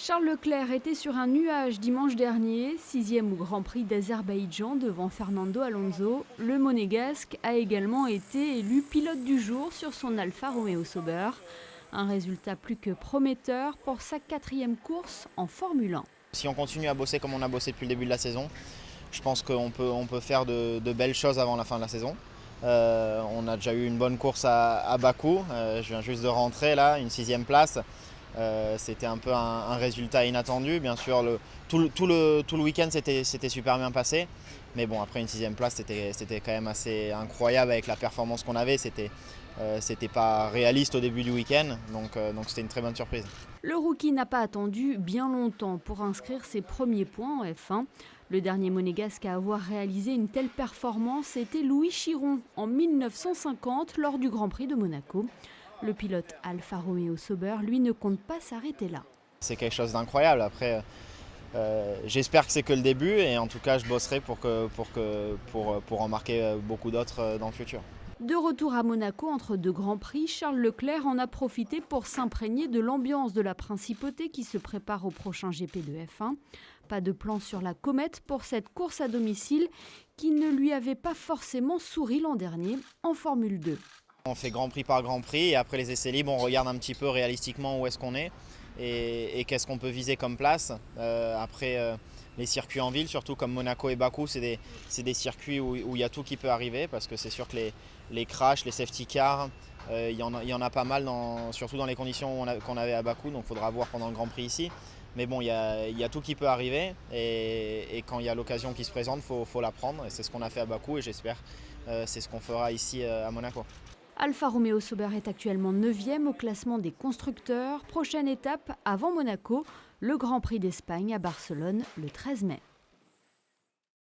Charles Leclerc était sur un nuage dimanche dernier, 6e au Grand Prix d'Azerbaïdjan devant Fernando Alonso. Le Monégasque a également été élu pilote du jour sur son Alfa Romeo Sauber. Un résultat plus que prometteur pour sa 4e course en Formule 1. Si on continue à bosser comme on a bossé depuis le début de la saison, je pense qu'on peut faire de belles choses avant la fin de la saison. On a déjà eu une bonne course à Bakou, je viens juste de rentrer là, une 6e place. C'était un peu un résultat inattendu. Bien sûr, tout le week-end c'était super bien passé. Mais bon, après une 6e place, c'était quand même assez incroyable avec la performance qu'on avait. C'était pas réaliste au début du week-end, donc c'était une très bonne surprise. Le rookie n'a pas attendu bien longtemps pour inscrire ses premiers points en F1. Le dernier monégasque à avoir réalisé une telle performance était Louis Chiron en 1950 lors du Grand Prix de Monaco. Le pilote Alfa Romeo Sauber, lui, ne compte pas s'arrêter là. C'est quelque chose d'incroyable. Après, j'espère que c'est que le début et en tout cas, je bosserai pour en marquer beaucoup d'autres dans le futur. De retour à Monaco entre deux grands prix, Charles Leclerc en a profité pour s'imprégner de l'ambiance de la principauté qui se prépare au prochain GP de F1. Pas de plan sur la comète pour cette course à domicile qui ne lui avait pas forcément souri l'an dernier en Formule 2. On fait Grand Prix par Grand Prix et après les essais libres, on regarde un petit peu réalistiquement où est-ce qu'on est et qu'est-ce qu'on peut viser comme place. Après les circuits en ville, surtout comme Monaco et Bakou, c'est des circuits où il y a tout qui peut arriver parce que c'est sûr que les crashs, les safety cars, il y en a pas mal, surtout dans les conditions qu'on avait à Bakou, donc il faudra voir pendant le Grand Prix ici. Mais bon, il y a tout qui peut arriver et quand il y a l'occasion qui se présente, faut la prendre. Et c'est ce qu'on a fait à Bakou et j'espère c'est ce qu'on fera ici à Monaco. Alfa Romeo Sauber est actuellement 9e au classement des constructeurs. Prochaine étape avant Monaco, le Grand Prix d'Espagne à Barcelone le 13 mai.